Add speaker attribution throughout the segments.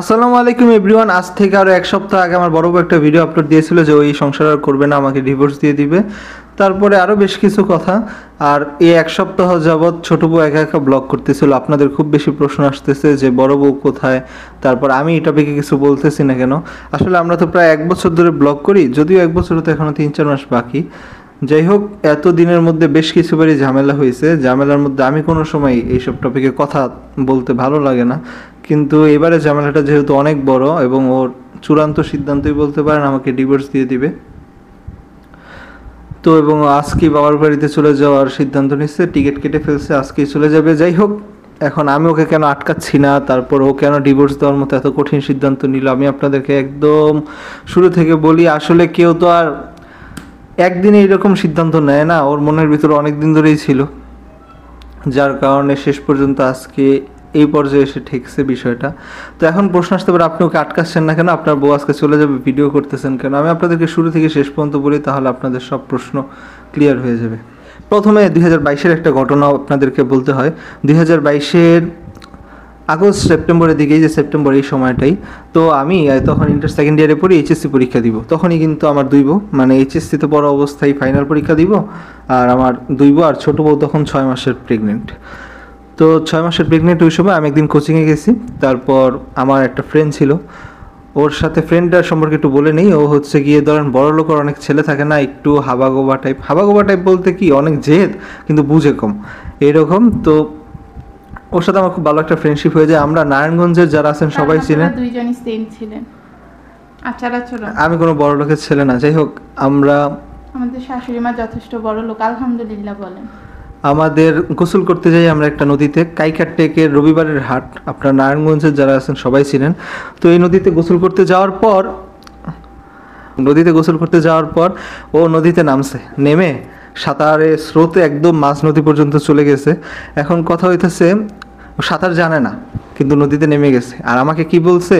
Speaker 1: আসসালামু আলাইকুম এভরিওয়ান। আজ থেকে আরও এক সপ্তাহ আগে আমার বড় একটা ভিডিও আপলোড দিয়েছিল যে ওই সংসার আর করবে না, আমাকে ডিভোর্স দিয়ে দিবে। তারপরে আরও বেশ কিছু কথা। আর এই এক সপ্তাহ যাবৎ ছোটো বউ একা একা ব্লগ করতেছিল। আপনাদের খুব বেশি প্রশ্ন আসতেছে যে বড় বউ কোথায়, তারপর আমি এই টপিকে কিছু বলতেছি না কেন। আসলে আমরা তো প্রায় 1 বছর ধরে ব্লগ করি, যদিও 1 বছর তো এখনও 3-4 মাস বাকি। যাই হোক, এত দিনের মধ্যে বেশ কিছুবারই ঝামেলা হয়েছে। ঝামেলার মধ্যে আমি কোনো সময় এইসব টপিকে কথা বলতে ভালো লাগে না, কিন্তু এবারে ঝামেলাটা যেহেতু অনেক বড় এবং ওর চূড়ান্ত সিদ্ধান্তই বলতে পারেন আমাকে ডিভোর্স দিয়ে দিবে। তো এবং আজকেই বাবার বাড়িতে চলে যাওয়ার সিদ্ধান্ত নিচ্ছে, টিকিট কেটে ফেলছে, আজকেই চলে যাবে। যাই হোক, এখন আমি ওকে কেন আটকাচ্ছি না, তারপর ও কেন ডিভোর্স দেওয়ার মতো এত কঠিন সিদ্ধান্ত নিল, আমি আপনাদেরকে একদম শুরু থেকে বলি। আসলে কেউ তো আর একদিনে এরকম সিদ্ধান্ত নেয় না, ওর মনের ভিতরে অনেক দিন ধরেই ছিল, যার কারণে শেষ পর্যন্ত আজকে এই পর্যায়ে এসে ঠেকছে বিষয়টা। তো এখন প্রশ্ন আসতে পারে, আপনি ওকে আটকাচ্ছেন না কেন, আপনার বউ আজকে চলে যাবে, ভিডিও করতেছেন কেন? আমি আপনাদেরকে শুরু থেকে শেষ পর্যন্ত বলি, তাহলে আপনাদের সব প্রশ্ন ক্লিয়ার হয়ে যাবে। প্রথমে 2022-এর একটা ঘটনা আপনাদেরকে বলতে হয়। 2022-এর আগস্ট সেপ্টেম্বরের দিকেই, যে সেপ্টেম্বর এই সময়টাই, তো আমি তখন ইন্টার সেকেন্ড ইয়ারে পড়ি, এইচএসসি পরীক্ষা দিব। তখনই কিন্তু আমার দুই বউ, মানে এইচএসসিতে পড়া অবস্থায় ফাইনাল পরীক্ষা দিব, আর আমার দুই বউ আর ছোটো বউ তখন 6 মাসের প্রেগনেন্ট। তো 6 মাসের প্রেগনেন্ট ওই সময় আমি একদিন কোচিংয়ে গেছি। তারপর আমার একটা ফ্রেন্ড ছিল, ওর সাথে ফ্রেন্ডটার সম্পর্কে একটু বলে নেই। ও হচ্ছে গিয়ে ধরেন বড় লোকের অনেক ছেলে থাকে না, একটু হাবাগোবা টাইপ। হাবাগোবা টাইপ বলতে কি, অনেক জেদ কিন্তু বুঝে কম, এরকম। তো ওর সাথে আমার খুব ভালো একটা ফ্রেন্ডশিপ হয়ে যায়। আমরা নারায়ণগঞ্জের যারা আছেন সবাই চিনেন।
Speaker 2: দুইজনই সেম ছিলেন, আচার আচরণ।
Speaker 1: আমি কোনো বড় লোকের ছেলে না। যাই হোক,
Speaker 2: আমাদের শাশুড়ি মা যথেষ্ট বড় লোক, আলহামদুলিল্লাহ বলেন।
Speaker 1: আমাদের গোসল করতে যাই আমরা একটা নদীতে, কাইকারটেকের রবিবারের হাট, আপনার নারায়ণগঞ্জের যারা আছেন সবাই ছিলেন। তো এই নদীতে গোসল করতে যাওয়ার পর ও নদীতে নামছে, নেমে সাঁতারে স্রোতে একদম মাঝ নদী পর্যন্ত চলে গেছে। এখন কথা হইতেছে, ও সাঁতার জানে না কিন্তু নদীতে নেমে গেছে। আর আমাকে কি বলছে,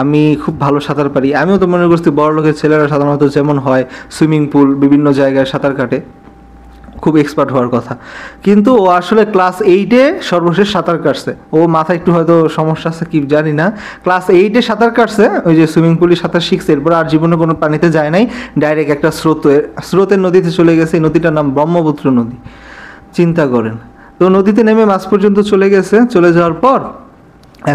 Speaker 1: আমি খুব ভালো সাঁতার পারি। আমিও তো মনে করছি বড় লোকের ছেলেরা সাধারণত যেমন হয় সুইমিং পুল বিভিন্ন জায়গায় সাঁতার কাটে, খুব এক্সপার্ট হওয়ার কথা। কিন্তু ও আসলে ক্লাস 8-এ সর্বশেষ সাঁতার কাটছে। ও মাথায় একটু হয়তো সমস্যা আছে কি জানি না, ক্লাস 8-এ সাঁতার কাটছে, ওই যে সুইমিং পুলে সাঁতার শিখছে। এরপর আর জীবনে কোনো পানিতে যায় নাই, ডাইরেক্ট একটা স্রোতের নদীতে চলে গেছে। এই নদীটার নাম ব্রহ্মপুত্র নদী, চিন্তা করেন। তো নদীতে নেমে মাঝ পর্যন্ত চলে গেছে। চলে যাওয়ার পর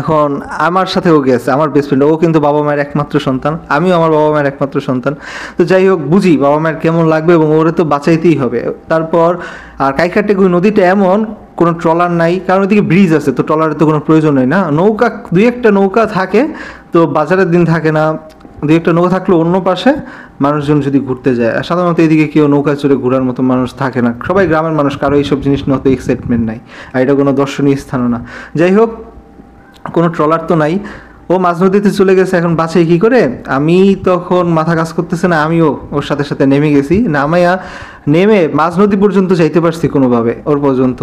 Speaker 1: এখন আমার সাথে ও গেছে, আমার বেস্ট ফ্রেন্ড। ও কিন্তু বাবা মায়ের একমাত্র সন্তান, আমিও আমার বাবা মায়ের একমাত্র সন্তান। তো যাই হোক, বুঝি বাবা মায়ের কেমন লাগবে এবং ওরে তো বাঁচাইতেই হবে। তারপর আর কাইকারটেক ওই নদীটা এমন, কোনো ট্রলার নাই, কারণ ওইদিকে ব্রিজ আছে, তো ট্রলারের তো কোনো প্রয়োজন নেই না। নৌকা, দুই একটা নৌকা থাকে, তো বাজারের দিন থাকে না, দুই একটা নৌকা থাকলে অন্য পাশে মানুষজন যদি ঘুরতে যায়। আর সাধারণত এদিকে কেউ নৌকা চড়ে ঘোরার মতো মানুষ থাকে না, সবাই গ্রামের মানুষ, কারো এইসব জিনিস নিয়ে অত এক্সাইটমেন্ট নাই, আর এটা কোনো দর্শনীয় স্থানও না। যাই হোক, কোনো ট্রলার তো নাই, ও মাঝ নদীতে চলে গেছে। এখন বাঁচাই কী করে, আমি তখন মাথা কাজ করতেছে না, আমিও ওর সাথে সাথে নেমে গেছি। নেমে মাঝ নদী পর্যন্ত যাইতে পারছি কোনোভাবে, ওর পর্যন্ত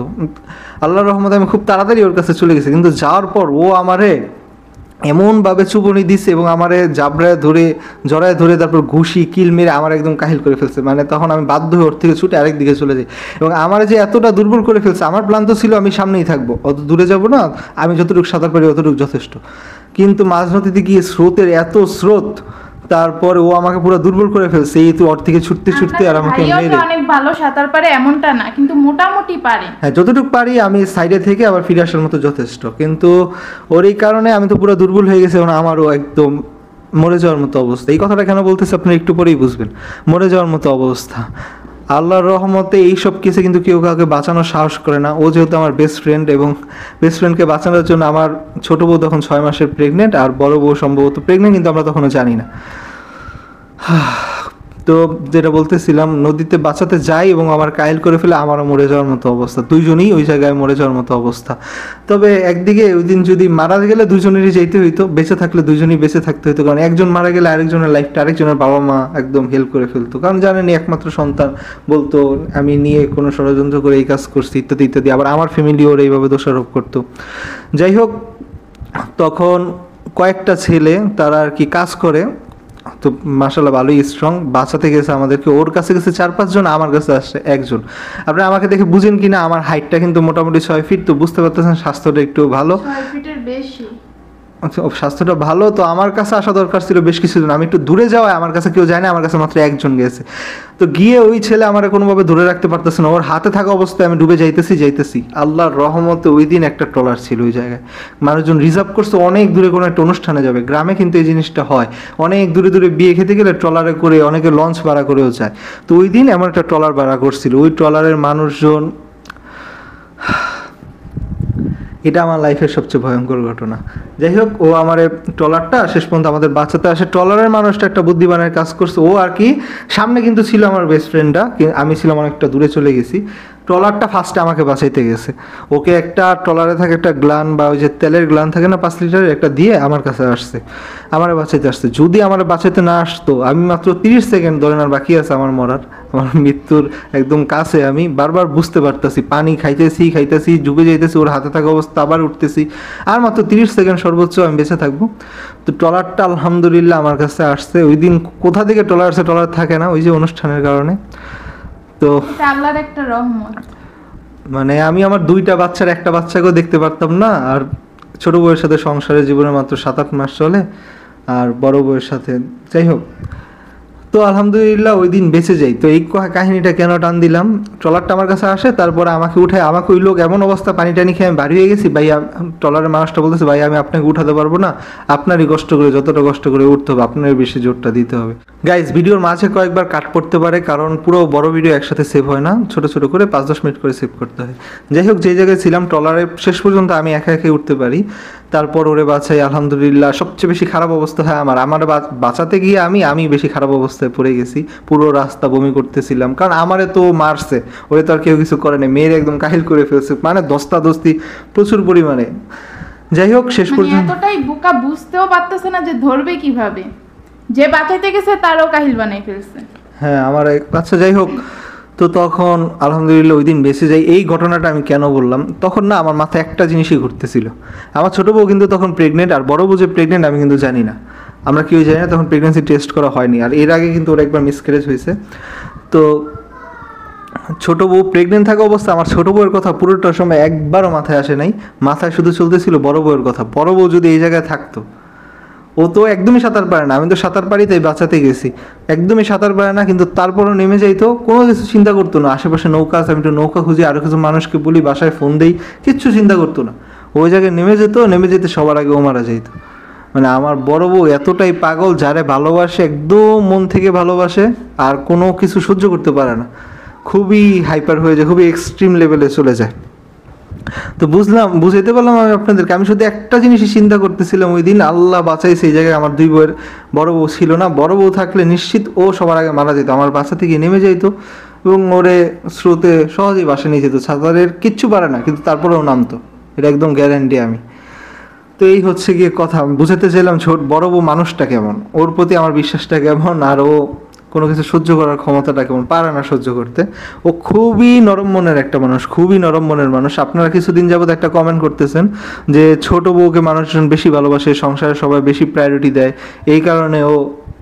Speaker 1: আল্লাহর রহমতে আমি খুব তাড়াতাড়ি ওর কাছে চলে গেছি। কিন্তু যাওয়ার পর ও আমারে এমনভাবে চুবনি দিচ্ছে এবং আমারে জড়ায় ধরে তারপর ঘুষি কিল মেরে আমার একদম কাহিল করে ফেলছে। মানে তখন আমি বাধ্য হয়ে ওর থেকে ছুটে আরেক দিকে চলে যাই। এবং আমার যে এতটা দুর্বল করে ফেলছে, আমার প্ল্যান তো ছিল আমি সামনেই থাকবো, অত দূরে যাব না, আমি যতটুকু সাঁতার পারি অতটুকু যথেষ্ট। কিন্তু মাঝ নদীতে গিয়ে স্রোতের এত স্রোত, তারপর ও আমাকে পুরো দুর্বল করে ফেলছে। এই তো ওর থেকে ছুটতে আর আমাকে মেরে।
Speaker 2: অনেক ভালো সাঁতার পারে এমনটা না, কিন্তু মোটামুটি পারে।
Speaker 1: হ্যাঁ, যতটুকু পারি আমি সাইডে থেকে আবার ফিরে আসার মতো যথেষ্ট। কিন্তু ওর এই কারণে আমি তো পুরো দুর্বল হয়ে গেছি, এবং আমারও একদম মরে যাওয়ার মতো অবস্থা। এই কথাটা কেন বলতেছে আপনারা একটু পরেই বুঝবেন। মরে যাওয়ার মতো অবস্থা। আল্লাহর রহমতে এইসব কিছু কিন্তু কেউ কাউকে বাঁচানোর সাহস করে না। ও যেহেতু আমার বেস্ট ফ্রেন্ড, এবং বেস্ট ফ্রেন্ডকে বাঁচানোর জন্য আমার ছোটো বউ তখন 6 মাসের প্রেগনেন্ট, আর বড় বউ সম্ভবত প্রেগনেন্ট, কিন্তু আমরা তখনও জানি না। তো যেটা বলতেছিলাম, নদীতে বাঁচাতে যাই এবং আমার কাইল করে ফেলে, আমারও মরে যাওয়ার মতো অবস্থা। দুইজনই ওই জায়গায় মরে যাওয়ার মতো অবস্থা। তবে একদিকে ওই দিন যদি মারা গেলে দুজনেরই যেতে হইতো, বেঁচে থাকলে দুজনই বেঁচে থাকতে হইতো, কারণ একজন মারা গেলে আরেকজনের লাইফটা, আরেকজনের বাবা মা একদম হেল্প করে ফেলতো। কারণ জানেনি, একমাত্র সন্তান, বলতো আমি নিয়ে কোনো ষড়যন্ত্র করে এই কাজ করছি ইত্যাদি ইত্যাদি। আবার আমার ফ্যামিলি ওর এইভাবে দোষারোপ করতো। যাই হোক, তখন কয়েকটা ছেলে তারা আর কি কাজ করে, তো মাশাআল্লাহ ভালোই স্ট্রং, বাঁচাতে গেছে আমাদেরকে। ওর কাছে গেছে 4-5 জন, আমার কাছে আসছে একজন। আপনারা আমাকে দেখে বুঝেন কিনা, আমার হাইটটা কিন্তু মোটামুটি 6 ফিট, তো বুঝতে পারতেছেন স্বাস্থ্যটা একটু ভালো।
Speaker 2: 6 ফিটের বেশি।
Speaker 1: আচ্ছা, ওর স্বাস্থ্যটা ভালো, তো আমার কাছে আসা দরকার ছিল বেশ কিছুদিন। আমি একটু দূরে যাওয়ায় আমার কাছে কেউ যায় না, আমার কাছে মাত্র একজন গেছে। তো গিয়ে ওই ছেলে আমার কোনোভাবে ধরে রাখতে পারতেছে না, ওর হাতে থাকা অবস্থায় আমি ডুবে যাইতেছি। আল্লাহর রহমতে ওই দিন একটা ট্রলার ছিল ওই জায়গায়, মানুষজন রিজার্ভ করছে অনেক দূরে কোনো একটা অনুষ্ঠানে যাবে। গ্রামে কিন্তু এই জিনিসটা হয়, অনেক দূরে দূরে বিয়ে খেতে গেলে ট্রলারে করে অনেকে লঞ্চ ভাড়া করেও যায়। তো ওই দিন এমন একটা ট্রলার ভাড়া করছিল, ওই ট্রলারের মানুষজন, এটা আমার লাইফের সবচেয়ে ভয়ঙ্কর ঘটনা। যাই হোক, ও আমার ট্রলারটা শেষ পর্যন্ত আমাদের বাঁচাতে আসে। ট্রলারের মানুষটা একটা বুদ্ধিমানের কাজ করছে, ও আর কি সামনে কিন্তু ছিল আমার বেস্ট ফ্রেন্ডটা, আমি ছিলাম অনেকটা দূরে চলে গেছি। ট্রলারটা ফার্স্টে আমাকে বাঁচাইতে গেছে, ওকে একটা ট্রলারে থাকে একটা গ্লান বা ওই যে তেলের গ্লান থাকে না 5 লিটারের, একটা দিয়ে আমার কাছে আসছে, আমারে বাঁচাইতে আসছে। যদি আমার বাঁচাইতে না আসতো, আমি মাত্র 30 সেকেন্ড ধরেন আর বাকি আছে আমার মরার, আমার মৃত্যুর একদম কাছে। আমি বারবার বুঝতে পারতেছি, পানি খাইতেছি, ডুবে যাইতেছি, ওর হাতে থাকা অবস্থা আবার উঠতেছি, আর মাত্র 30 সেকেন্ড সর্বোচ্চ আমি বেঁচে থাকবো। তো ট্রলারটা আলহামদুলিল্লাহ আমার কাছে আসছে। ওই দিন কোথা থেকে ট্রলার আসছে, ট্রলার থাকে না ওই যে অনুষ্ঠানের কারণে। তো
Speaker 2: এটা আল্লাহর একটা রহমত।
Speaker 1: মানে আমি আমার 2টা বাচ্চার একটা বাচ্চাকেও দেখতে পারতাম না, আর ছোট বউয়ের সাথে সংসারের জীবনে মাত্র 7-8 মাস চলে, আর বড় বউয়ের সাথে। যাই হোক, তো আলহামদুলিল্লাহ ওই দিন বেঁচে যাই। তো এই কাহিনীটা কেন টান দিলাম, ট্রলারটা আমার কাছে আসে, তারপরে আমাকে উঠায়, আমাকে ওই লোক এমন অবস্থা পানি টানি খেয়ে আমি বাড়ি হয়ে গেছি। ভাই, ট্রলারের মানুষটা বলতেছে, ভাই আমি আপনাকে উঠাতে পারবো না, আপনারই কষ্ট করে, যতটা কষ্ট করে উঠতে হবে আপনারই বেশি জোরটা দিতে হবে। গাইজ, ভিডিওর মাঝে কয়েকবার কাট পড়তে পারে, কারণ পুরো বড় ভিডিও একসাথে সেভ হয় না, ছোট ছোট করে 5-10 মিনিট করে সেভ করতে হয়। যাই হোক, যে জায়গায় ছিলাম ট্রলারে শেষ পর্যন্ত আমি একা একাই উঠতে পারি, তারপর ওরে বাঁচাই। আলহামদুলিল্লাহ সবচেয়ে বেশি খারাপ অবস্থা হয় আমার বাঁচাতে গিয়ে আমি বেশি খারাপ অবস্থায় পড়ে গেছি, পুরো রাস্তা বমি করতেছিলাম, কারণ আমারে তো মারছে, ওরে তো আর কেউ কিছু করে নাই, মেয়ের একদম কাহিল করে ফেলছে, মানে দস্তাদস্তি প্রচুর পরিমাণে। যাই হোক, শেষ
Speaker 2: মানে
Speaker 1: পর্যন্ত
Speaker 2: এতটাই বোকা, বুঝতেও পারতেছে না যে ধরবে কিভাবে, যে বাঁচাইতে গেছে তারও কাহিল বানাই ফেলছে।
Speaker 1: হ্যাঁ, আমার আচ্ছা যাই হোক, তো তখন আলহামদুলিল্লাহ ওই দিন বেঁচে যাই। এই ঘটনাটা আমি কেন বললাম, তখন না আমার মাথায় একটা জিনিসই ঘুরতেছিল, আমার ছোটো বউ কিন্তু তখন প্রেগনেন্ট, আর বড় বউ যে প্রেগনেন্ট আমি কিন্তু জানি না, আমরা কেউ জানি না, তখন প্রেগনেন্সি টেস্ট করা হয়নি, আর এর আগে কিন্তু ওর একবার মিসক্যারেজ হয়েছে। তো ছোটো বউ প্রেগনেন্ট থাকা অবস্থা আমার ছোটো বউয়ের কথা পুরোটা সময় একবারও মাথায় আসে নাই, মাথায় শুধু চলতেছিল বড় বউয়ের কথা। বড় বউ যদি এই জায়গায় থাকতো, ও তো একদমই সাঁতার পারে না, আমি তো সাঁতার পারি তাই বাঁচাতে গেছি, একদমই সাঁতার পারে না, কিন্তু তারপরও নেমে যাইতো, কোনো কিছু চিন্তা করতো না। আশেপাশে নৌকা আছে, আমি একটু নৌকা খুঁজি, আরও কিছু মানুষকে বলি, বাসায় ফোন দেই, কিচ্ছু চিন্তা করতো না, ওই জায়গায় নেমে যেতে সবার আগে ও মারা যাইতো। মানে আমার বড় বউ এতটাই পাগল, যারে ভালোবাসে একদম মন থেকে ভালোবাসে, আর কোনো কিছু সহ্য করতে পারে না, খুবই হাইপার হয়ে যায়, খুবই এক্সট্রিম লেভেলে চলে যায়। তো বুঝাইতে পারলাম আমি আপনাদেরকে, আমি শুধু একটা জিনিসই চিন্তা করতেছিলাম ওই দিন, আল্লাহ বাঁচাইছে এই জায়গায় আমার 2 বউয়ের বড় বউ ছিল না, বড় বউ থাকলে নিশ্চিত ও সবার আগে মারা যেত, আমার বাসা থেকে নেমে যাইতো এবং ওরে স্রোতে সহজেই বাসা নিয়ে যেত, সাঁতারের কিচ্ছু পারে না কিন্তু তারপরেও নামতো, এটা একদম গ্যারান্টি আমি। তো এই হচ্ছে গিয়ে কথা, আমি বুঝাতে চাইলাম বড় বউ মানুষটা কেমন, ওর প্রতি আমার বিশ্বাসটা কেমন, আর ও কোনো কিছু সহ্য করার ক্ষমতাটা কেমন, পারে না সহ্য করতে। ও খুবই নরম মনের একটা মানুষ, খুবই নরম মনের মানুষ। আপনারা কিছুদিন যাবত একটা কমেন্ট করতেছেন যে ছোট বউকে মানুষজন বেশি ভালোবাসে, সংসারে সবাই বেশি প্রায়োরিটি দেয়, এই কারণে ও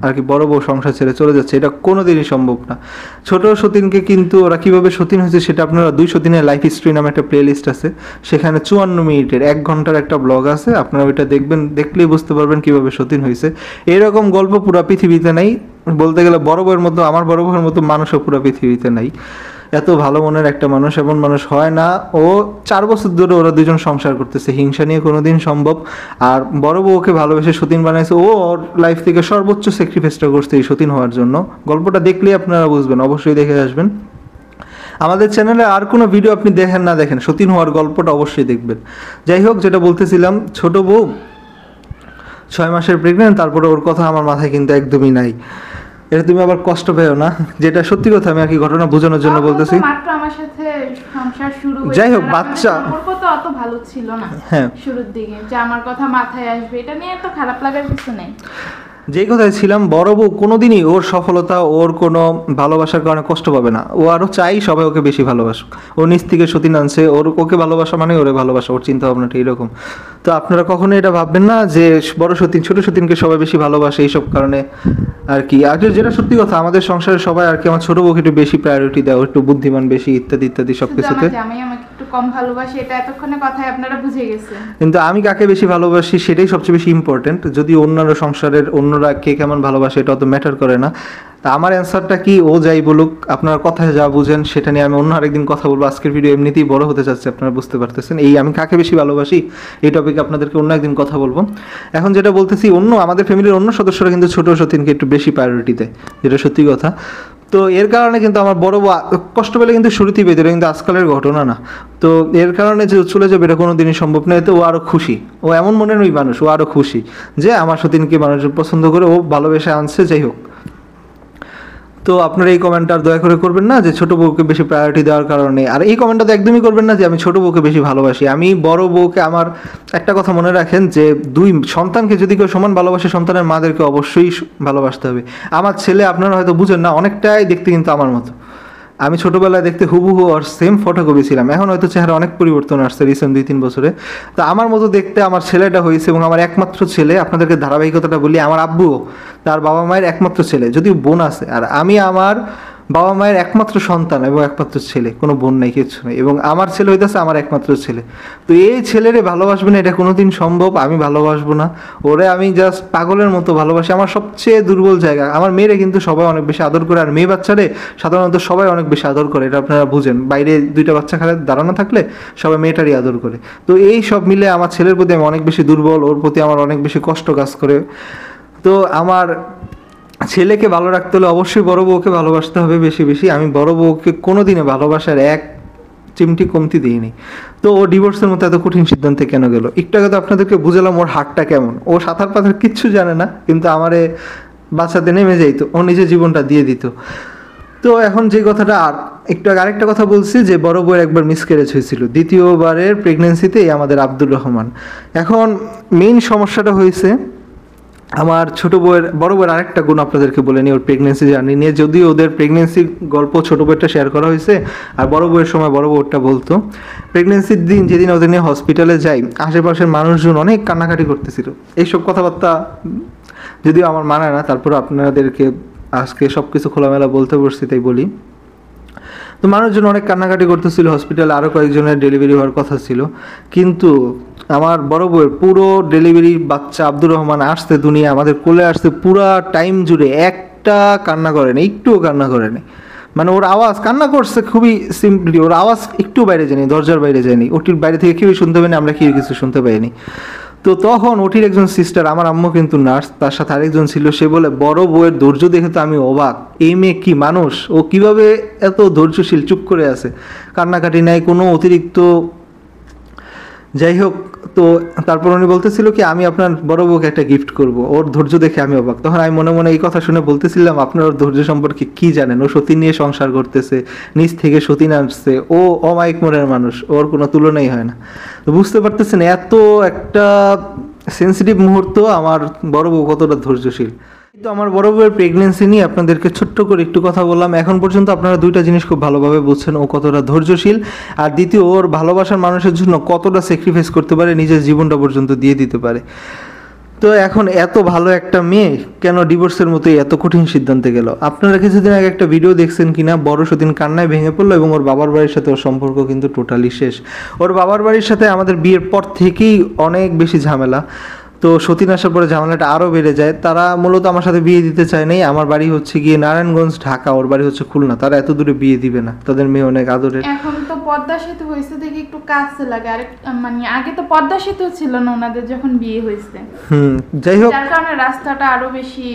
Speaker 1: আর কি বড় বউ সংসার ছেড়ে চলে যাচ্ছে। এটা কোনোদিনই সম্ভব না। ছোট সতীনকে কিন্তু ওরা কীভাবে সতীন হয়েছে সেটা আপনারা 2 সতীনের লাইফ হিস্ট্রি নামে একটা প্লে লিস্ট আছে, সেখানে 54 মিনিটের 1 ঘন্টার একটা ব্লগ আছে, আপনারা ওইটা দেখবেন, দেখলেই বুঝতে পারবেন কীভাবে সতীন হয়েছে। এরকম গল্প পুরো পৃথিবীতে নেই, বলতে গেলে বড় বউয়ের মতো, আমার বড় বউয়ের মতো মানুষও পুরো পৃথিবীতে নাই। এত ভালো মনের একটা মানুষ, এমন মানুষ হয় না। ও 4 বছর ধরে ওরা 2জন সংসার করতেছে, হিংসা নিয়ে কোনোদিন সম্ভব। আর বড় বউকে ভালোবেসে সতীন বানাইছে, ও ওর লাইফ থেকে সর্বোচ্চ স্যাক্রিফাইসটা করছে এই সতীন হওয়ার জন্য। গল্পটা দেখলেই আপনারা বুঝবেন, অবশ্যই দেখে আসবেন। আমাদের চ্যানেলে আর কোনো ভিডিও আপনি দেখেন না দেখেন, সতীন হওয়ার গল্পটা অবশ্যই দেখবেন। যাই হোক, যেটা বলতেছিলাম, ছোট বউ 6 মাসের প্রেগনেন্ট, তারপরে ওর কথা আমার মাথায় কিন্তু একদমই নাই। এটা তুমি আবার কষ্ট পেও না, যেটা সত্যি কথা, আমি আর কি ঘটনা বোঝানোর জন্য বলতেছি।
Speaker 2: মাত্র আমার সাথে সংসার শুরু হয়েছে,
Speaker 1: যাই হোক, বাচ্চা
Speaker 2: সম্পর্ক তো অত ভালো ছিল না
Speaker 1: হ্যাঁ
Speaker 2: শুরুর দিকে, যে আমার কথা মাথায় আসবে এটা নিয়ে এত খারাপ লাগার কিছু নেই।
Speaker 1: যেই কথায় ছিলাম, বড় বউ কোনোদিনই ওর সফলতা, ওর কোনো ভালোবাসার কারণে কষ্ট পাবে না। ও আরও চাই সবাই ওকে বেশি ভালোবাসুক। ও নিজ থেকে সতীন আনছে, ওকে ভালোবাসা মানে ওরে ভালোবাসা, ওর চিন্তা ভাবনাটা এইরকম। তো আপনারা কখনো এটা ভাববেন না যে বড় সতীন ছোট সতীনকে সবাই বেশি ভালোবাসে এইসব কারণে আর কি। আর যেটা সত্যি কথা, আমাদের সংসারে সবাই আর কি আমার ছোট বউকে একটু বেশি প্রায়োরিটি দেয়, একটু বুদ্ধিমান বেশি, ইত্যাদি ইত্যাদি সব কিছুতে।
Speaker 2: জামাই আমাকে একটু কম ভালোবাসি, এটা এতক্ষণে কথায় আপনারা বুঝে গেছেন।
Speaker 1: কিন্তু আমি কাকে বেশি ভালোবাসি সেটাই সবচেয়ে বেশি ইম্পর্টেন্ট। যদি অন্যান্য সংসারের অন্যরা কে কেমন ভালোবাসে এটা অত ম্যাটার করে না। তা আমার অ্যান্সারটা কি, ও যাই বলুক, আপনারা কথায় যা বুঝেন সেটা নিয়ে আমি অন্য আরেকদিন কথা বলবো। আজকের ভিডিও এমনিতেই বড় হতে যাচ্ছে, আপনারা বুঝতে পারতেছেন। এই আমি কাকে বেশি ভালোবাসি এই টপিকে আপনাদেরকে অন্য একদিন কথা বলবো। এখন যেটা বলতেছি, আমাদের ফ্যামিলির অন্য সদস্যরা কিন্তু ছোট সতীনকে একটু বেশি প্রায়োরিটি দেয়, যেটা সত্যি কথা। তো এর কারণে কিন্তু আমার বড় বউ কষ্ট পেলে কিন্তু শুরুতেই পেতে, এটা কিন্তু আজকালের ঘটনা না। তো এর কারণে যে চলে যাবে এটা কোনো দিনই সম্ভব নয়। তো ও আরও খুশি, ও এমন মনের ওই মানুষ, ও আরও খুশি যে আমার সতীনকে মানুষজন পছন্দ করে, ও ভালোবেসে আনছে। যাই হোক, তো আপনারা এই কমেন্টটা আর দয়া করে করবেন না যে ছোট বউকে বেশি প্রায়োরিটি দেওয়ার কারণে। আর এই কমেন্টটা তো একদমই করবেন না যে আমি ছোট বউকে বেশি ভালোবাসি। আমি বড় বউকে, আমার একটা কথা মনে রাখেন যে দুই সন্তানকে যদি কেউ সমান ভালোবাসে, সন্তানের মাদেরকে অবশ্যই ভালোবাসতে হবে। আমার ছেলে, আপনারা হয়তো বুঝেন না, অনেকটাই দেখতে কিন্তু আমার মতো। আমি ছোটোবেলায় দেখতে হুবহু আর সেম ফটোকপি ছিলাম। এখন হয়তো চেহারা অনেক পরিবর্তন আসছে রিসেন্ট 2-3 বছরে। তো আমার মতো দেখতে আমার ছেলেটা হয়েছে, এবং আমার একমাত্র ছেলে। আপনাদেরকে ধারাবাহিকতাটা বলি, আমার আব্বুও তার বাবা মায়ের একমাত্র ছেলে, যদিও বোন আছে। আর আমি আমার বাবা মায়ের একমাত্র সন্তান এবং একমাত্র ছেলে, কোনো বোন নাই, কিচ্ছু নেই। এবং আমার ছেলে হইতেছে আমার একমাত্র ছেলে। তো এই ছেলেরে ভালোবাসবে না এটা কোনোদিন সম্ভব? আমি ভালোবাসবো না ওরে, আমি জাস্ট পাগলের মতো ভালোবাসি। আমার সবচেয়ে দুর্বল জায়গা, আমার মেয়েরে কিন্তু সবাই অনেক বেশি আদর করে, আর মেয়ে বাচ্চারে সাধারণত সবাই অনেক বেশি আদর করে, এটা আপনারা বুঝেন। বাইরে 2টা বাচ্চা খালে দাঁড়ানো থাকলে সবাই মেয়েটারই আদর করে। তো এই সব মিলে আমার ছেলের প্রতি আমি অনেক বেশি দুর্বল, ওর প্রতি আমার অনেক বেশি কষ্ট কাজ করে। তো আমার ছেলেকে ভালো রাখতে হলে অবশ্যই বড় বউকে ভালোবাসতে হবে বেশি বেশি। আমি বড় বউকে কোনো দিনে ভালোবাসার এক চিমটি কমতি দিইনি। তো ও ডিভোর্সের মতো এত কঠিন সিদ্ধান্তে কেন গেল? একটু আগে তো আপনাদেরকে বুঝালাম ওর হাতটা কেমন। ও সাঁতার পাতার কিচ্ছু জানে না, কিন্তু আমারে বাচ্চাতে নেমে যাইতো, ও নিজের জীবনটা দিয়ে দিত। তো এখন যে কথাটা, আর একটু আগে আরেকটা কথা বলছি যে বড় বউয়ের একবার মিসক্যারেজ হয়েছিল, দ্বিতীয়বারের প্রেগনেন্সিতেই আমাদের আব্দুর রহমান। এখন মেইন সমস্যাটা হয়েছে আমার বড় বউয়ের আরেকটা গুণ আপনাদেরকে বলে নিই, ওর প্রেগনেন্সি জার্নি নিয়ে। যদিও ওদের প্রেগনেন্সির গল্প ছোটো বউয়েরটা শেয়ার করা হয়েছে, আর বড় বউয়ের সময় বড় বউটা বলতো প্রেগনেন্সির দিন যেদিন ওদের নিয়ে হসপিটালে যাই, আশেপাশের মানুষজন অনেক কান্নাকাটি করতেছিল। এইসব কথাবার্তা যদিও আমার মানায় না, তারপর আপনাদেরকে আজকে সব কিছু খোলামেলা বলতে বসছি, তাই বলি। তো মানুষজন অনেক কান্নাকাটি করতেছিল, হসপিটালে আরও কয়েকজনের ডেলিভারি হওয়ার কথা ছিল। কিন্তু আমার বড় বউয়ের পুরো ডেলিভারি বাচ্চা আব্দুর রহমান আসতে দুনিয়া আমাদের কোলে আসতে পুরা টাইম জুড়ে একটা কান্না করেনি, একটুও কান্না করেনি। মানে ওর আওয়াজ, কান্না করছে খুবই সিম্পলি, ওর আওয়াজ একটু বাইরে যায়নি, দরজার বাইরে যায়নি। ওটির বাইরে থেকে কেউই শুনতে পাইনি, আমরা কেউ কিছু শুনতে পাইনি। তো তখন ওটির একজন সিস্টার, আমার আম্মু কিন্তু নার্স, তার সাথে আরেকজন ছিল, সে বলে বড় বউয়ের ধৈর্য দেখে তো আমি অবাক, এই মেয়ে কি মানুষ, ও কিভাবে এত ধৈর্যশীল, চুপ করে আছে, কান্নাকাটি নাই, কোনো অতিরিক্ত। যাই হোক, তো তারপর উনি বলতেছিল কি আমি আপনার বড় বউকে একটা গিফট করব, ওর ধৈর্য দেখে আমি অবাক। তখন আমি মনে মনে এই কথা শুনে বলতেছিলাম আপনার ওর ধৈর্য সম্পর্কে কি জানেন? ও সতীন নিয়ে সংসার করতেছে, নিজ থেকে সতীন আসছে, ও অমায়িক মনের মানুষ, ওর কোনো তুলনাই হয় না। তো বুঝতে পারতেছেন এত একটা সেন্সিটিভ মুহূর্ত আমার বড় বউ কতটা ধৈর্যশীল। কিন্তু আমার বড় বউয়ের প্রেগনেন্সি নিয়ে আপনাদেরকে ছোট্ট করে একটু কথা বললাম। এখন পর্যন্ত আপনারা দুইটা জিনিস খুব ভালোভাবে বুঝছেন, ও কতটা ধৈর্যশীল, আর দ্বিতীয় ওর ভালোবাসার মানুষের জন্য কতটা স্যাক্রিফাইস করতে পারে, নিজের জীবনটা পর্যন্ত দিয়ে দিতে পারে। তো এখন এত ভালো একটা মেয়ে কেন ডিভোর্সের মতোই এত কঠিন সিদ্ধান্তে গেল? আপনারা কিছুদিন আগে একটা ভিডিও দেখছেন কিনা, বড় সতীন কান্নায় ভেঙে পড়লো এবং ওর বাবার বাড়ির সাথে ওর সম্পর্ক কিন্তু টোটালি শেষ। ওর বাবার বাড়ির সাথে আমাদের বিয়ের পর থেকেই অনেক বেশি ঝামেলা। তো সতীন আসার পরে ঝামেলাটা আরও বেড়ে যায়। তারা মূলত আমার সাথে বিয়ে দিতে চায় নাই। আমার বাড়ি হচ্ছে গিয়ে নারায়ণগঞ্জ, ঢাকা, ওর বাড়ি হচ্ছে খুলনা। তারা এত দূরে বিয়ে দিবে না, তাদের মেয়ে অনেক আদরের।
Speaker 2: এখন তো পদ্মা সেতু হয়েছে দেখে একটু কাছে লাগে, আরেক মানে আগে তো পদ্মা সেতু ছিল না ওনাদের যখন বিয়ে হয়েছে।
Speaker 1: যাই হোক,
Speaker 2: যার কারণে রাস্তাটা আরো বেশি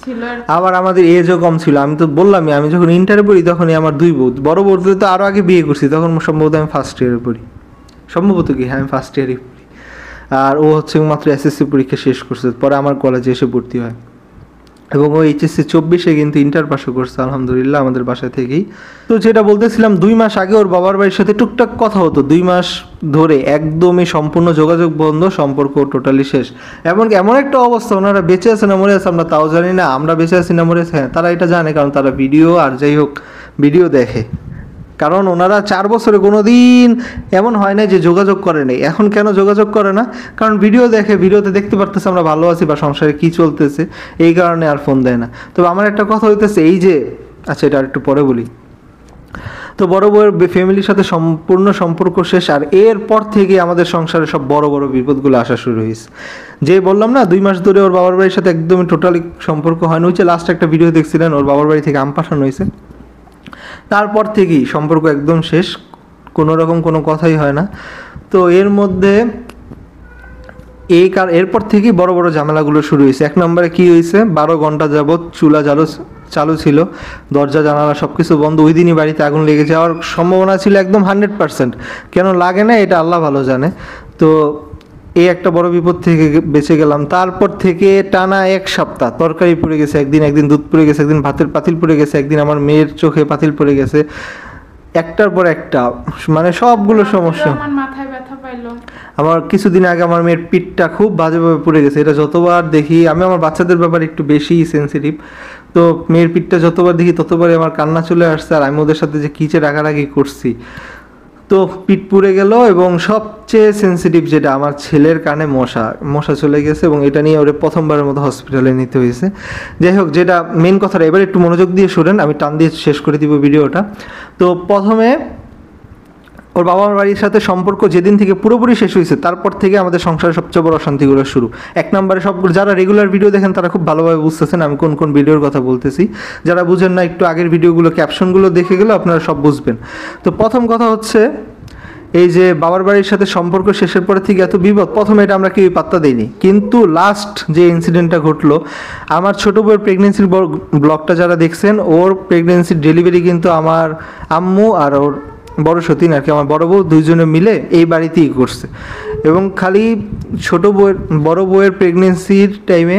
Speaker 2: ছিল।
Speaker 1: আবার আমাদের এজও কম ছিল। আমি তো বললামই, আমি যখন ইন্টারে পড়ি তখনই আমার দুই বউ, বড় বউদের তো আরও আগে বিয়ে করছি, তখন সম্ভবত আমি ফার্স্ট ইয়ারে পড়ি, সম্ভবত কি, হ্যাঁ আমি ফার্স্ট ইয়ারই পড়ি। আর ও হচ্ছে মাত্র এসএসসি পরীক্ষা শেষ করছে, পরে আমার কলেজে এসে ভর্তি হয়, এবং ও এইচএসসি 24-এ কিন্তু ইন্টার পাশও করছে আলহামদুলিল্লাহ আমাদের বাসা থেকেই। তো যেটা বলতেছিলাম, 2 মাস আগে ওর বাবার বাড়ির সাথে টুকটাক কথা হতো, 2 মাস ধরে একদমই সম্পূর্ণ যোগাযোগ বন্ধ, সম্পর্ক টোটালি শেষ। এমনকি এমন একটা অবস্থা, ওনারা বেঁচে আছে না মরে আছে আমরা তাও জানি না, আমরা বেঁচে আছি না মরে আছে হ্যাঁ তারা এটা জানে, কারণ তারা ভিডিও, আর যাই হোক ভিডিও দেখে। কারণ ওনারা 4 বছরে কোনো দিন এমন হয় না যে যোগাযোগ করে নেই। এখন কেন যোগাযোগ করে না? কারণ ভিডিও দেখে, ভিডিওতে দেখতে পারতেছে আমরা ভালো আছি বা সংসারে কী চলতেছে, এই কারণে আর ফোন দেয় না। তবে আমার একটা কথা হইতেছে এই যে, আচ্ছা এটা আর একটু পরে বলি। তো বড় বউয়ের ফ্যামিলির সাথে সম্পূর্ণ সম্পর্ক শেষ, আর এরপর থেকে আমাদের সংসারে সব বড় বড় বিপদগুলো আসা শুরু হয়েছে। যে বললাম না 2 মাস ধরে ওর বাবার বাড়ির সাথে একদমই টোটালি সম্পর্ক হয়নি, ওই যে লাস্ট একটা ভিডিও দেখছিলেন ওর বাবার বাড়ি থেকে আম পাঠানো হয়েছে, তারপর থেকেই সম্পর্ক একদম শেষ, কোনো রকম কোনো কথাই হয় না। তো এর মধ্যে এরপর থেকেই বড় বড় ঝামেলাগুলো শুরু হয়েছে। 1 নম্বরে কী হয়েছে, 12 ঘন্টা যাবৎ চুলা চালু ছিল, দরজা জানালা সব কিছু বন্ধ, ওই দিনই বাড়িতে আগুন লেগে যাওয়ার সম্ভাবনা ছিল একদম 100%। কেন লাগে না এটা আল্লাহ ভালো জানে। তো এই একটা বড় বিপদ থেকে বেঁচে গেলাম। তারপর থেকে টানা 1 সপ্তাহ তরকারি পড়ে গেছে, একদিন দুধ পড়ে গেছে, একদিন ভাতের পাতিল পড়ে গেছে, একদিন আমার মেয়ের চোখে পাতিল পড়ে গেছে, একটার পর একটা, মানে সবগুলো সমস্যা।
Speaker 2: আমার মাথায় ব্যথা পাইলো।
Speaker 1: আমার কিছুদিন আগে আমার মেয়ের পিঠটা খুব বাজেভাবে পড়ে গেছে, এটা যতবার দেখি, আমি আমার বাচ্চাদের ব্যাপারে একটু বেশি সেন্সিটিভ, তো মেয়ের পিঠটা যতবার দেখি ততবারই আমার কান্না চলে আসছে, আর আমি ওদের সাথে যে কিচে রাগারাগি করছি। তো পিঠ পুড়ে গেল, এবং সবচেয়ে সেন্সিটিভ যেটা, আমার ছেলের কানে মশা চলে গেছে, এবং এটা নিয়ে ওরে প্রথমবারের মতো হসপিটালে নিতে হয়েছে। যাই হোক, যেটা মেন কথাটা, এবার একটু মনোযোগ দিয়ে শোনেন, আমি টান দিয়ে শেষ করে দিব ভিডিওটা। তো প্রথমে ওর বাবার বাড়ির সাথে সম্পর্ক যেদিন থেকে পুরোপুরি শেষ হয়েছে, তারপর থেকে আমাদের সংসারের সবচেয়ে বড় অশান্তিগুলো শুরু। 1 নম্বরে সবগুলো, যারা রেগুলার ভিডিও দেখেন তারা খুব ভালোভাবে বুঝতেছেন আমি কোন কোন ভিডিওর কথা বলতেছি, যারা বুঝেন না একটু আগের ভিডিওগুলো ক্যাপশনগুলো দেখে গেলে আপনারা সব বুঝবেন। তো প্রথম কথা হচ্ছে, এই যে বাবার বাড়ির সাথে সম্পর্ক শেষের পরে থেকে এত বিপদ, প্রথমে এটা আমরা কেউ পাত্তা দিইনি, কিন্তু লাস্ট যে ইনসিডেন্টটা ঘটলো, আমার ছোটো বউয়ের প্রেগনেন্সির ব্লগটা যারা দেখছেন, ওর প্রেগনেন্সির ডেলিভারি কিন্তু আমার আম্মু আর ওর বড় সতীন আর কি, আমার বড় বউ দুইজনে মিলে এই বাড়িতেই করছে। এবং খালি বড় বউয়ের প্রেগনেন্সির টাইমে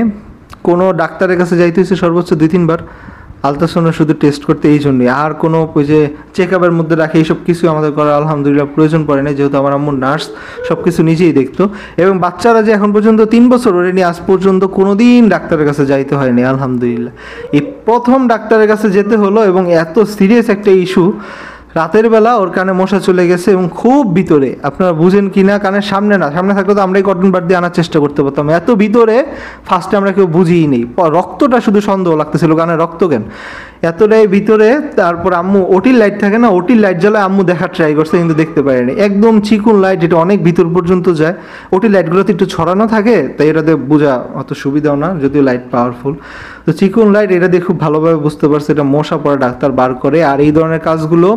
Speaker 1: কোনো ডাক্তারের কাছে যাইতে হয়েছে সর্বোচ্চ 2-3 বার, আলট্রাসাউন্ড শুধু টেস্ট করতে, এই জন্যই। আর কোনো ওই যে চেক আপের মধ্যে রাখে এইসব কিছু আমাদের করার আলহামদুলিল্লাহ প্রয়োজন পড়ে না, যেহেতু আমার আম্মুর নার্স সব কিছু নিজেই দেখতো। এবং বাচ্চারা যে এখন পর্যন্ত 3 বছর ওরে নিয়ে আজ পর্যন্ত কোনো দিন ডাক্তারের কাছে যাইতে হয়নি আলহামদুলিল্লাহ। এই প্রথম ডাক্তারের কাছে যেতে হলো, এবং এত সিরিয়াস একটা ইস্যু, রাতের বেলা ওর কানে মশা চলে গেছে, এবং খুব ভিতরে, আপনারা বুঝেন কি না, কানের সামনে না, সামনে থাকলে তো আমরাই কটন বাড দিয়ে আনার চেষ্টা করতে পারতাম, এত ভিতরে ফার্স্টে আমরা কেউ বুঝিই নেই, রক্তটা শুধু সন্দেহ লাগতেছিল, কানে রক্ত কেন এতটাই ভিতরে। তারপর আম্মু ওটির লাইট থাকে না, ওটির লাইট জ্বালায় আম্মু দেখার ট্রাই করছে, কিন্তু দেখতে পারেনি, একদম চিকুন লাইট, যেটা অনেক ভিতর পর্যন্ত যায়, ওটির লাইটগুলোতে একটু ছড়ানো থাকে, তাই এটাতে বোঝা অত সুবিধাও না, যদিও লাইট পাওয়ারফুল। তো চিকুন লাইট, এটা দিয়ে খুব ভালোভাবে বুঝতে পারছে এটা মশা, পরে ডাক্তার বার করে। আর এই ধরনের কাজগুলো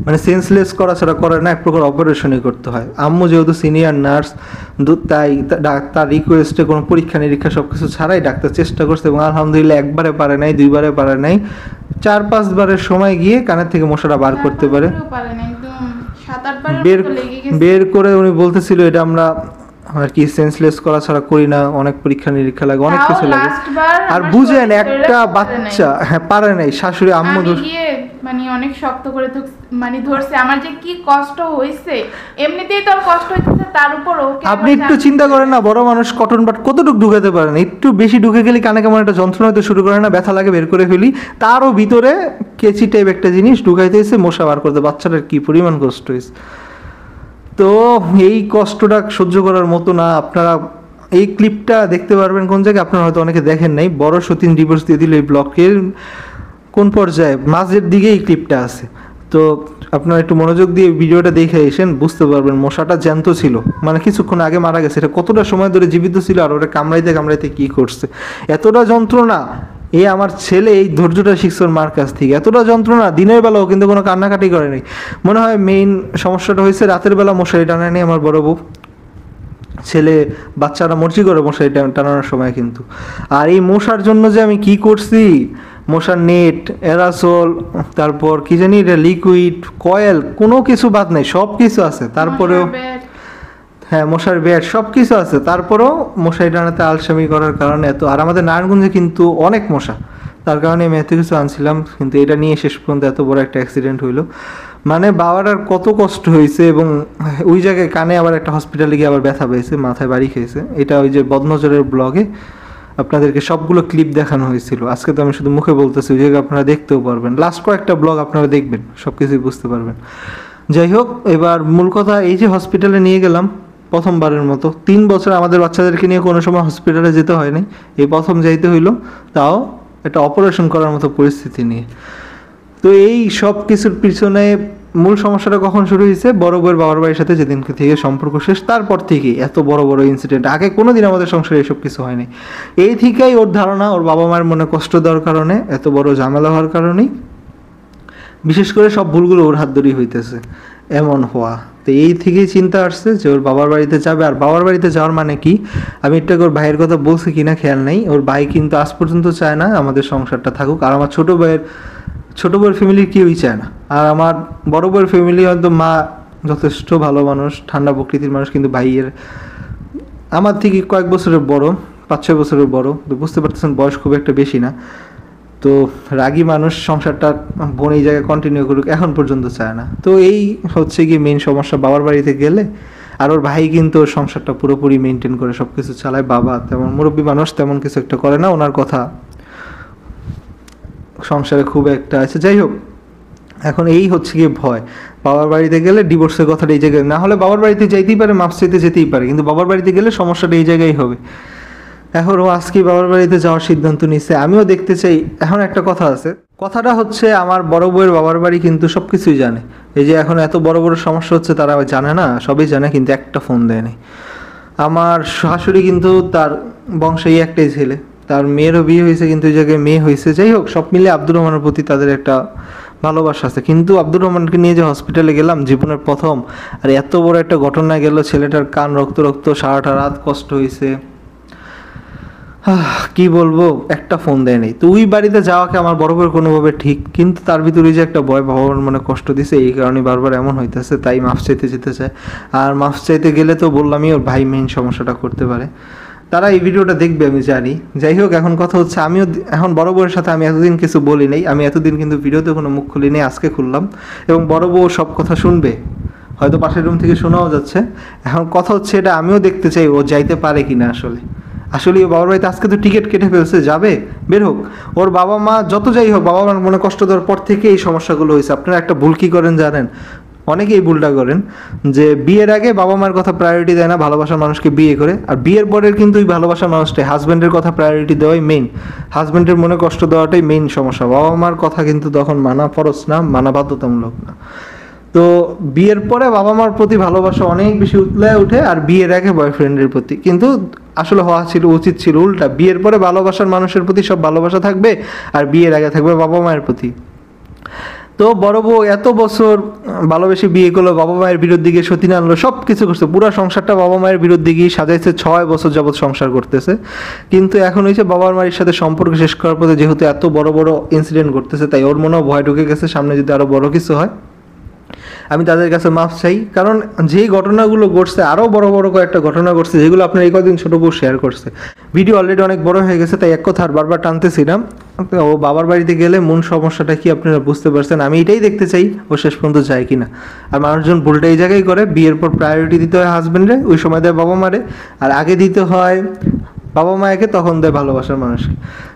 Speaker 1: মানে সেন্সলেস করা ছাড়া করে না, এক প্রকার অপারেশনই করতে হয়। আম্মু যেহেতু সিনিয়র নার্স, তাই ডাক্তার রিকোয়েস্টে কোনো পরীক্ষা নিরীক্ষা সব কিছু ছাড়াই ডাক্তার চেষ্টা করছে, এবং আলহামদুলিল্লাহ একবারে পারে নাই, 2বারে পারে নাই, 4-5 বারের সময় গিয়ে কানের থেকে মশাটা বার করতে পারে। বের করে উনি বলতেছিল এটা আমরা আর কি সেন্সলেস করা ছাড়া করি না, অনেক পরীক্ষা নিরীক্ষা লাগে, অনেক কিছু লাগে। আর বুঝেন একটা বাচ্চা, হ্যাঁ পারে নাই, শাশুড়ি আম্মু
Speaker 2: মানে অনেক শক্ত করে মানে ধরছে, আমার যে কি কষ্ট হইছে, এমনিতেই তোর কষ্ট হইছে, তার উপর ওকে।
Speaker 1: আপনি একটু চিন্তা করেন না, বড় মানুষ কটন বাট কতটুকু ঢুকাতে পারেন, একটু বেশি ঢুকে গেলে কানে কেমন একটা যন্ত্রণা হতে শুরু করে না, ব্যথা লাগে, বের করে ফেলি, তারও ভিতরে কেচি টাইপ একটা জিনিস ঢুকাইতে হয়েছে, মশা বার করতে, বাচ্চাটার কি পরিমাণ কষ্ট হয়েছে। তো এই কষ্টটা সহ্য করার মতো না। আপনারা এই ক্লিপটা দেখতে পারবেন কোন জায়গায়, আপনারা হয়তো অনেকে দেখেন নাই, বড় সতীন ডিভোর্স দিয়ে দিল, এই ব্লকের কোন পর্যায়ে, মাঝের দিকে এই ক্লিপটা আছে। তো আপনারা একটু মনোযোগ দিয়ে ভিডিওটা দেখে এসেন, বুঝতে পারবেন মশাটা জ্যান্ত ছিল, মানে কিছুক্ষণ আগে মারা গেছে, এটা কতটা সময় ধরে জীবিত ছিল, আর ওরা কামড়াইতে কামড়াইতে কী করছে, এতটা যন্ত্রণা। আমার ছেলে এই ধৈর্যটা শিখছে ওর মার কাছ থেকে, এতটা যন্ত্রণা, দিনের বেলাও কিন্তু কোনো কান্নাকাটি করে নাই। মনে হয় মেইন সমস্যাটা হয়েছে রাতের বেলা মশারি টানায় নেই আমার বড় বউ, ছেলে বাচ্চারা মর্জি করে মশারি টানানোর সময় কিন্তু। আর এই মশার জন্য যে আমি কি করছি, মশার নেট, অ্যারাসোল, তারপর কি জানি এটা লিকুইড, কয়েল, কোনো কিছু বাদ নেই, সব কিছু আছে। তারপরেও হ্যাঁ মশার ব্যাট সব কিছু আছে, তারপরেও মশারি টানাতে আলসামি করার কারণে এত। আর আমাদের নারায়ণগঞ্জে কিন্তু অনেক মশা, তার কারণে আমি এত কিছু আনছিলাম, কিন্তু এটা নিয়ে শেষ পর্যন্ত এত বড় একটা অ্যাক্সিডেন্ট হইলো। মানে বাবার আর কত কষ্ট হয়েছে, এবং ওই জায়গায় কানে আবার একটা হসপিটালে গিয়ে আবার ব্যথা পেয়েছে, মাথায় বাড়ি খেয়েছে। এটা ওই যে বদনজরের ব্লগে আপনাদেরকে সবগুলো ক্লিপ দেখানো হয়েছিল, আজকে তো আমি শুধু মুখে বলতেছি, ওই জায়গায় আপনারা দেখতেও পারবেন, লাস্ট কয়েকটা ব্লগ আপনারা দেখবেন, সব কিছুই বুঝতে পারবেন। যাই হোক, এবার মূল কথা, এই যে হসপিটালে নিয়ে গেলাম প্রথমবারের মতো, 3 বছর আমাদের বাচ্চাদেরকে নিয়ে কোনো সময় হসপিটালে যেতে হয়নি, এই প্রথম যাইতে হইলো, তাও একটা অপারেশন করার মতো পরিস্থিতি নিয়ে। তো এই সব কিছুর পিছনে মূল সমস্যাটা কখন শুরু হয়েছে, বড় বউয়ের বাবার বাড়ির সাথে যেদিনকে থেকে সম্পর্ক শেষ তারপর থেকেই এত বড় বড় ইনসিডেন্ট। আগে কোনোদিন আমাদের সংসারে এসব কিছু হয়নি। এই থেকেই ওর ধারণা ওর বাবা মায়ের মনে কষ্ট দেওয়ার কারণে, এত বড় ঝামেলা হওয়ার কারণেই বিশেষ করে সব ভুলগুলো ওর হাত ধরেই হইতেছে এমন হওয়া। তো এই থেকেই চিন্তা আসছে যে ওর বাবার বাড়িতে যাবে। আর বাবার বাড়িতে যাওয়ার মানে কি, আমি একটু আগে ওর ভাইয়ের কথা বলছি কিনা খেয়াল নেই, ওর ভাই কিন্তু আজ পর্যন্ত চায় না আমাদের সংসারটা থাকুক। আর আমার ছোট বউয়ের ফ্যামিলির কেউই চায় না। আর আমার বড় বউয়ের ফ্যামিলি হয়তো মা যথেষ্ট ভালো মানুষ, ঠান্ডা প্রকৃতির মানুষ, কিন্তু ভাইয়ের আমার থেকে কয়েক বছরের বড়, 5-6 বছরের বড়, তো বুঝতে পারতেছেন বয়স খুব একটা বেশি না। তো রাগী মানুষ সংসারটা বোন এই জায়গায় কন্টিনিউ করুক এখন পর্যন্ত চায় না। তো এই হচ্ছে কি মেইন সমস্যা বাবার বাড়িতে গেলে। আর ওর ভাই কিন্তু ওর সংসারটা পুরোপুরি মেনটেন করে সব কিছু চালায়। বাবা তেমন মুরব্বী মানুষ, তেমন কিছু একটা করে না, ওনার কথা সংসারে খুব একটা আছে। যাই হোক, এখন এই হচ্ছে গিয়ে ভয়, বাবার বাড়িতে গেলে ডিভোর্সের কথাটা এই জায়গায় না হলে বাবার বাড়িতে যাইতেই পারে, মাপ চাইতে যেতেই পারে, কিন্তু বাবার বাড়িতে গেলে সমস্যাটা এই জায়গায় হবে। এখন ও আজকে বাবার বাড়িতে যাওয়ার সিদ্ধান্ত নিচ্ছে, আমিও দেখতে চাই। এখন একটা কথা আছে, কথাটা হচ্ছে আমার বড় বউয়ের বাবার বাড়ি কিন্তু সব কিছুই জানে। এই যে এখন এত বড় বড় সমস্যা হচ্ছে তারা জানে না, সবই জানে, কিন্তু একটা ফোন দেয়নি। আমার শাশুড়ি কিন্তু তার বংশেই একটাই ছেলে, তার মেয়েরও বিয়ে হয়েছে, কিন্তু এই জায়গায় মেয়ে হয়েছে। যাই হোক, সব মিলে আব্দুর রহমানের প্রতি তাদের একটা ভালোবাসা আছে। কিন্তু আব্দুর রহমানকে নিয়ে যে হসপিটালে গেলাম জীবনের প্রথম, আর এত বড় একটা ঘটনা গেল, ছেলেটার কান রক্ত রক্ত, সারাটা রাত কষ্ট হয়েছে। কি বলবো, একটা ফোন দেয় নাই। তো ওই বাড়িতে যাওয়াকে আমার বড় বড় কোনোভাবে ঠিক, কিন্তু তার ভিতরে যে একটা ভয়, বাবা মার মনে কষ্ট দিছে, এই কারণে বারবার এমন হইতেছে, তাই মাফ চাইতে যেতে চায়। আর মাফ চাইতে গেলে তো বললামই ওর ভাই মেইন সমস্যাটা করতে পারে। তারা এই ভিডিওটা দেখবে আমি জানি। যাই হোক, এখন কথা হচ্ছে আমিও এখন বড় বউয়ের সাথে আমি এতদিন কিছু বলি নাই, আমি এতদিন কিন্তু ভিডিওতে কোনো মুখ খুলি নেই, আজকে খুললাম। এবং বড় বউ সব কথা শুনবে, হয়তো পাশের রুম থেকে শোনাও যাচ্ছে। এখন কথা হচ্ছে এটা আমিও দেখতে চাই ও যাইতে পারে কিনা। আসলে ও বাবার বাড়িতে আজকে তো টিকিট কেটে ফেলছে, যাবে, বের হোক। ওর বাবা মা যত যাই হোক, বাবা মার মনে কষ্ট দেওয়ার পর থেকে এই সমস্যাগুলো হয়েছে। আপনারা একটা ভুল কী করেন জানেন, অনেকেই এই ভুলটা করেন যে বিয়ের আগে বাবা মার কথা প্রায়োরিটি দেয় না, ভালোবাসার মানুষকে বিয়ে করে। আর বিয়ের পরের কিন্তু ওই ভালোবাসার মানুষটাই হাজব্যান্ডের কথা প্রায়োরিটি দেওয়াই মেইন, হাজব্যান্ডের মনে কষ্ট দেওয়াটাই মেইন সমস্যা। বাবা মার কথা কিন্তু তখন মানা ফরজ না, মানা বাধ্যতামূলক না। তো বিয়ের পরে বাবা মার প্রতি ভালোবাসা অনেক বেশি উতলায় ওঠে, আর বিয়ের আগে বয়ফ্রেন্ডের প্রতি। কিন্তু আসলে হওয়া ছিল, উচিত ছিল উল্টা, বিয়ের পরে ভালোবাসার মানুষের প্রতি সব ভালোবাসা থাকবে, আর বিয়ের আগে থাকবে বাবা মায়ের প্রতি। তো বড় বউ এত বছর ভালোবেসে বিয়ে করলো, বাবা মায়ের বিরুদ্ধে গিয়ে সতীন আনলো, সব কিছু করছে, পুরো সংসারটা বাবা মায়ের বিরুদ্ধে গিয়ে সাজাইছে। 6 বছর যাবৎ সংসার করতেছে, কিন্তু এখন হয়েছে বাবার মায়ের সাথে সম্পর্ক শেষ করার পরে যেহেতু এত বড় বড় ইনসিডেন্ট ঘটতেছে, তাই ওর মনেও ভয় ঢুকে গেছে সামনে যদি আরও বড় কিছু হয়। আমি তাদের কাছে মাফ চাই, কারণ যেই ঘটনাগুলো ঘটছে, আরও বড় বড় কয়েকটা ঘটনা ঘটছে যেগুলো আপনার এই কদিন ছোটো বউ শেয়ার করছে। ভিডিও অলরেডি অনেক বড় হয়ে গেছে, তাই এক কথা আর বারবার টানতেছিলাম। ও বাবার বাড়িতে গেলে মূল সমস্যাটা কি আপনারা বুঝতে পারছেন। আমি এটাই দেখতে চাই ও শেষ পর্যন্ত যায় কিনা। আর মানুষজন ভুলটা এই জায়গায় করে, বিয়ের পর প্রায়োরিটি দিতে হয় হাজব্যান্ডে, ওই সময় দেয় বাবা মারে, আর আগে দিতে হয় বাবা মাকে, তখন দেয় ভালোবাসার মানুষকে।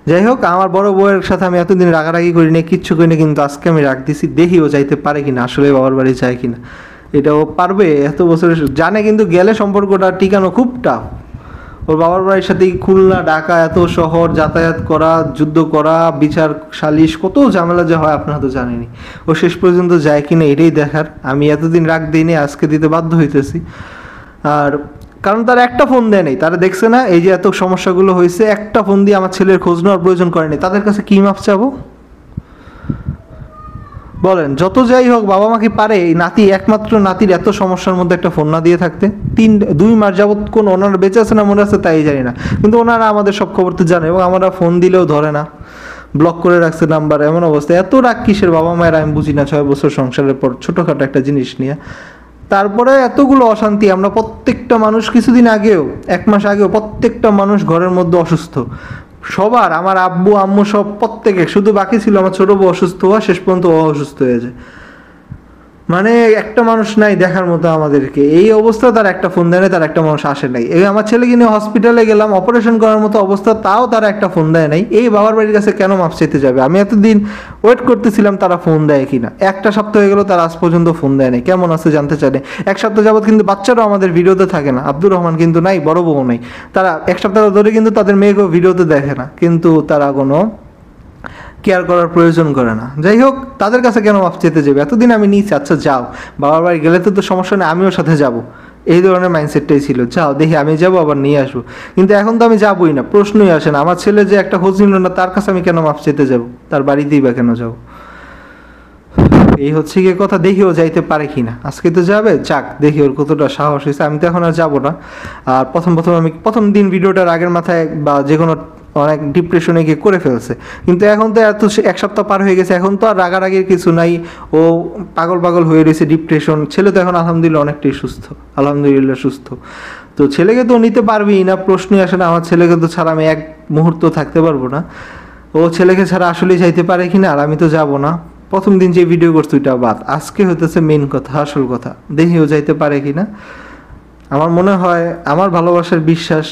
Speaker 1: যাই হোক, আমার বড় বউয়ের সাথে আমি এতদিন রাগারাগি করি না, কিচ্ছু করি না, কিন্তু আজকে আমি রাগ দিছি। দেখি ও যাইতে পারে কিনা, আসলে বাবার বাড়ি যায় কিনা। এটা ও পারবে, এত বছরের জানে, কিন্তু গেলে সম্পর্কটা টিকানো খুব টাফ। ওর বাবার বাড়ির সাথে খুলনা ঢাকা এত শহর যাতায়াত করা, যুদ্ধ করা, বিচার সালিশ, কত ঝামেলা যে হয় আপনারা তো জানেনই। ও শেষ পর্যন্ত যায় কিনা এটাই দেখার। আমি এতদিন রাগ দিইনি, আজকে দিতে বাধ্য হইতেছি। আর কারণ তারা একটা ফোন দেয় নাই, তারা দেখছে না এই যে এত সমস্যাগুলো হয়েছে, একটা ফোন দিয়ে আমার ছেলের খোঁজ নেওয়ার প্রয়োজন করেনি। তাদের কাছে কী মাপ চাবো বলেন? যত যাই হোক, বাবা মা কি পারে এই নাতি, একমাত্র নাতির এত সমস্যার মধ্যে একটা ফোন না দিয়ে থাকতে? 2 মাস যাবৎ কোন ওনারা বেঁচে আছে না মনে আছে তাই জানি না, কিন্তু ওনারা আমাদের সব খবর তো জানে, এবং আমরা ফোন দিলেও ধরে না, ব্লক করে রাখছে নাম্বার। এমন অবস্থা, এত রাগ কিসের বাবা মায়ের আমি বুঝি না। 6 বছর সংসারের পর ছোটোখাটো একটা জিনিস নিয়ে তারপরে এতগুলো অশান্তি। আমরা প্রত্যেকটা মানুষ, কিছুদিন আগেও, 1 মাস আগেও প্রত্যেকটা মানুষ ঘরের মধ্যে অসুস্থ, সবার, আমার আব্বু আম্মু সব প্রত্যেকে, শুধু বাকি ছিল আমার ছোটো বউ অসুস্থ হওয়া, শেষ পর্যন্ত ও অসুস্থ হয়ে যায়। মানে একটা মানুষ নাই দেখার মতো আমাদেরকে। এই অবস্থা, তার একটা ফোন দেয় না, তার একটা মানুষ আসে নাই। এই আমার ছেলেকে নিয়ে হসপিটালে গেলাম, অপারেশন করার মতো অবস্থা, তাও তারা একটা ফোন দেয় নাই। এই বাবার বাড়ির কাছে কেন মাপ চাইতে যাবে? আমি এতদিন ওয়েট করতেছিলাম তারা ফোন দেয় কিনা। একটা সপ্তাহ হয়ে গেল, তারা আজ পর্যন্ত ফোন দেয় নাই, কেমন আছে জানতে চায়। 1 সপ্তাহ যাবৎ কিন্তু বাচ্চারাও আমাদের ভিডিওতে থাকে না, আব্দুর রহমান কিন্তু নাই, বড় বউ নাই, তারা 1 সপ্তাহ ধরে কিন্তু তাদের মেয়েকেও ভিডিওতে দেখে না, কিন্তু তারা কোনো কেয়ার করার প্রয়োজন করে না। যাই হোক, তাদের কাছে কেন মাপ চেতে যাবে? এতদিন আমি নিয়েছি, আচ্ছা যাও, বাবার বাড়ি গেলে তো সমস্যা নেই, আমিও সাথে যাব, এই ধরনের মাইন্ডসেটটাই ছিল। যাও দেখি, আমি যাবো আবার নিয়ে আসবো। কিন্তু এখন তো আমি যাবোই না, প্রশ্নই আসে না। আমার ছেলে যে একটা খোঁজ নিল না, তার কাছে আমি কেন মাপ চেতে যাব? তার বাড়িতেই বা কেন যাবো? এই হচ্ছে গিয়ে কথা। দেখি ও যাইতে পারে কি না। আজকে তো যাবে, যাক, দেখি ওর কতটা সাহস হয়েছে। আমি তো এখন আর যাবো না। আর আমি প্রথম দিন ভিডিওটার আগের মাথায় বা যে কোনো অনেক ডিপ্রেশনে গিয়ে করে ফেলছে, কিন্তু এখন তো এত এক সপ্তাহ পার হয়ে গেছে, এখন তো আর রাগারাগির কিছু নাই। ও পাগল পাগল হয়ে রয়েছে, ডিপ্রেশন। ছেলে তো এখন আলহামদুলিল্লাহ অনেকটাই সুস্থ, আলহামদুলিল্লাহ সুস্থ। তো ছেলেকে তো নিতে পারবেই না, প্রশ্নই আসে না। আমার ছেলেকে তো ছাড়া আমি এক মুহূর্ত থাকতে পারবো না। ও ছেলেকে ছাড়া আসলেই যাইতে পারে কিনা, আর আমি তো যাবো না। প্রথম দিন যে ভিডিও করছো ওইটা বাদ, আজকে হইতেছে মেন কথা, আসল কথা। দেখি ও যাইতে পারে কিনা। আমার মনে হয়, আমার ভালোবাসার বিশ্বাস